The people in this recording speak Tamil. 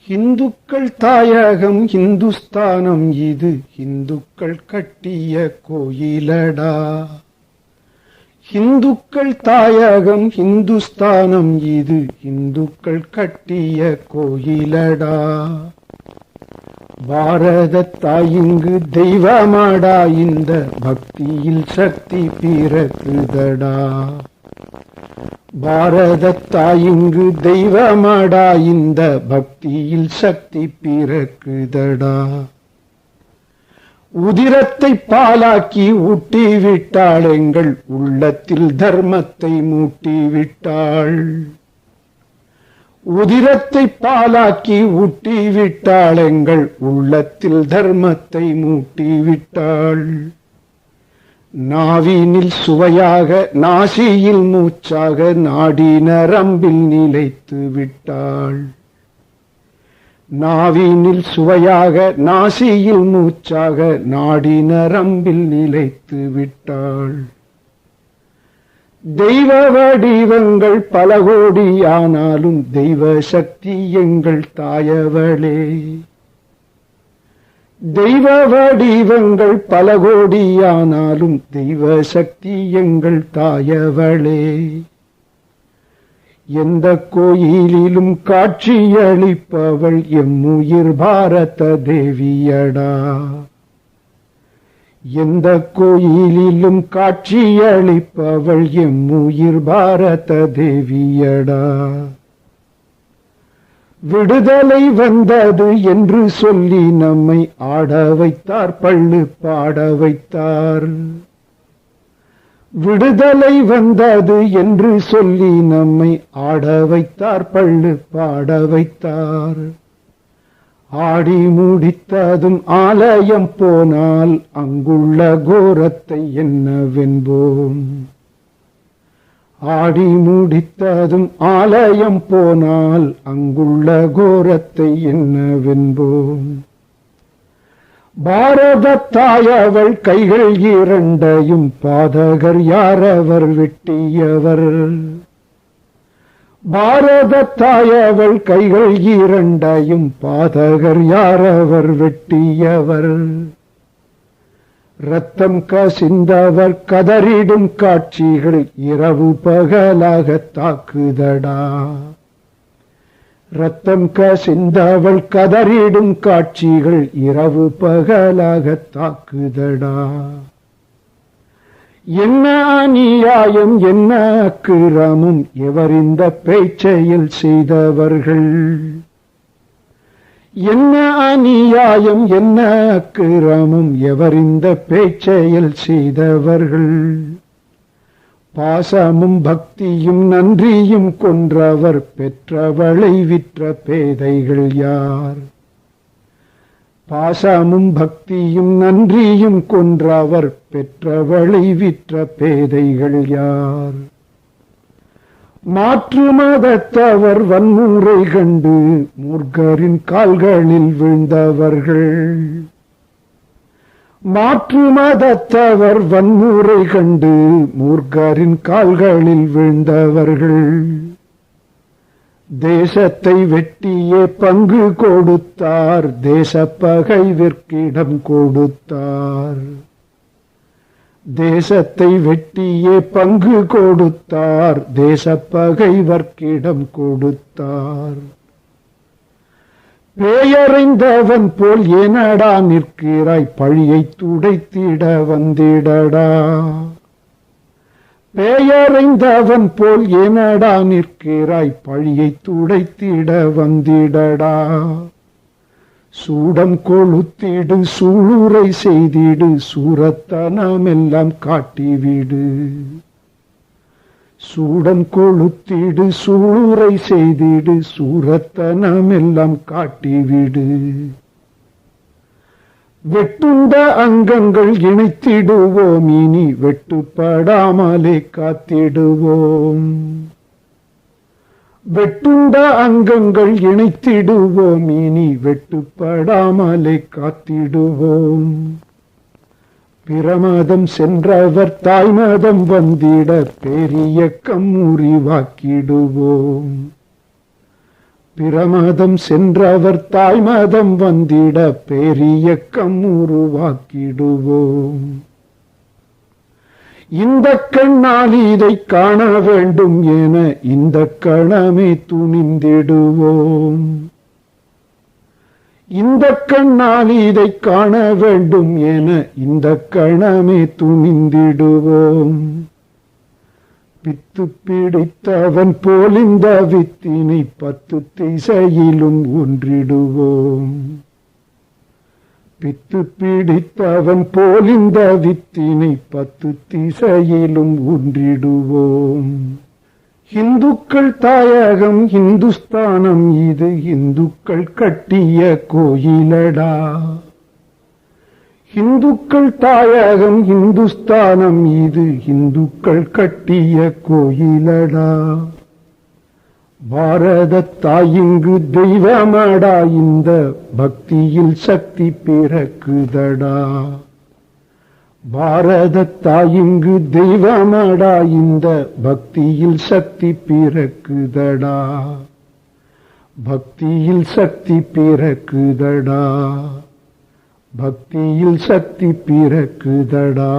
இந்துக்கள் தாயகம் இந்துஸ்தானம் இது இந்துக்கள் கட்டிய கோயிலடா. இந்துக்கள் தாயகம் இந்துஸ்தானம் இது இந்துக்கள் கட்டிய கோயிலடா. பாரத தாயிங்கு தெய்வமாடா, இந்த பக்தியில் சக்தி பிறக்குதடா. பாரத தாயிங்கு தெய்வமாடா, இந்த பக்தியில் சக்தி பிறக்குதடா. உதிரத்தை பாலாக்கி ஊட்டி விட்டாள், எங்கள் உள்ளத்தில் தர்மத்தை மூட்டி விட்டாள். உதிரத்தை பாலாக்கி ஊட்டி விட்டாள், எங்கள் உள்ளத்தில் தர்மத்தை மூட்டி விட்டாள். நாவினில் சுவையாக நாசியில் மூச்சாக நாடி நரம்பில் நிலைத்து விட்டாள். நாவினில் சுவையாக நாசியில் மூச்சாக நாடி நரம்பில் நிலைத்து விட்டாள். தெய்வ வடிவங்கள் பல கோடியானாலும் தெய்வ சக்தி எங்கள் தாயவளே. தெய்வ வடிவங்கள் பல கோடியானாலும் தெய்வ சக்தி எங்கள் தாயவளே. எந்த கோயிலிலும் காட்சியளிப்பவள் எம்முயிர் பாரத தேவியடா. எந்த கோயிலிலும் காட்சியளிப்பவள் எம்முயிர் பாரத தேவியடா. விடுதலை வந்தது என்று சொல்லி நம்மை ஆட வைத்தார், பள்ளு பாட வைத்தார். விடுதலை வந்தது என்று சொல்லி நம்மை ஆட வைத்தார், பள்ளு பாட வைத்தார். ஆடி முடித்ததும் ஆலயம் போனால் அங்குள்ள கோரத்தை என்னவென்போம். ஆடி முடித்ததும் ஆலயம் போனால் அங்குள்ள கோரத்தை என்னவென்போம். பாரத தாயவள் கைகள் இரண்டையும் பாதகர் யாரவர் வெட்டியவர். பாரத தாயவள் கைகள் இரண்டையும் பாதகர் யாரவர் வெட்டியவர். ரத்தம் கசிந்தவர் கதறிடும் காட்சிகள் இரவு பகலாக தாக்குதடா. ரத்தம் கசிந்தவள் கதறிடும் காட்சிகள் இரவு பகலாக தாக்குதடா. என்ன அநியாயம் என்ன அக்கிரமம் எவர் இந்த பேச்செயல் செய்தவர்கள். என்ன அநியாயம் என்ன அக்கிரமம் எவர் இந்த பேச்செயல் செய்தவர்கள். பாசமும் பக்தியும் நன்றியும் கொன்றவர் பெற்றவளை விற்ற பேதைகள் யார். பாசமும் பக்தியும் நன்றியும் கொன்றவர் பெற்றவளை விற்ற பேதைகள் யார். மாற்று மதத்தவர் வன்முறை கண்டு மூர்க்கரின் கால்களில் விழுந்தவர்கள். மாற்று மதத்தவர் வன்முறை கண்டு மூர்க்கரின் கால்களில் விழுந்தவர்கள். தேசத்தை வெட்டியே பங்கு கொடுத்தார், தேசப்பகைவிற்கிடம் கொடுத்தார். தேசத்தை வெட்டியே பங்கு கொடுத்தார், தேசப்பகைவர்க்கிடம் கொடுத்தார். பேயறிந்தவன் போல் ஏனடா நிற்கிறாய், பழியை துடைத்திட வந்திடடா. பேயறிந்தவன் போல் ஏனடா நிற்கிறாய், பழியை துடைத்திட வந்திடடா. சூடம் கொளுத்திடு சூளுரை செய்திடு, சூரத்தனமெல்லாம் காட்டிவிடு. சூடம் கொளுத்திடு சூளுரை செய்திடு, சூரத்தனமெல்லாம் காட்டிவிடு. வெட்டுண்ட அங்கங்கள் இணைத்திடுவோம், இனி வெட்டுப்படாமலே காத்திடுவோம். வெட்டுண்ட அங்கங்கள் இணைத்திடுவோம், இனி வெட்டுப்படாமலே காத்திடுவோம். பிரமதம் சென்றவர் தாய்மதம் வந்திட பேரியக்கம் உருவாக்கிடுவோம். பிரமதம் சென்றவர் தாய்மதம் வந்திட பேரியக்கம் உருவாக்கிடுவோம். இந்த கண்ணால் இதை காண வேண்டும் என இந்த கணமே துணிந்திடுவோம். இந்த கண்ணால் இதை காண வேண்டும் என இந்த கணமே துணிந்திடுவோம். பித்து பிடித்தவன் போல் இந்த வித்தினை 10 திசையிலும் ஒன்றிடுவோம். பித்து பிடித்தவன் போல் இந்த வித்தினை 10 திசையிலும் ஒன்றிடுவோம். இந்துக்கள் தாயகம் இந்துஸ்தானம், இது இந்துக்கள் கட்டிய கோயிலடா. இந்துக்கள் தாயகம் இந்துஸ்தானம், இது இந்துக்கள் கட்டிய கோயிலடா. பாரத தாயிங்கு தெய்வமடா, இந்த பக்தியில் சக்தி பிறக்குதடா. பாரத தாயிங்கு தெய்வமடா, இந்த பக்தியில் சக்தி பிறக்குதடா. பக்தியில் சக்தி பிறக்குதடா. பக்தியில் சக்தி பிறக்குதடா.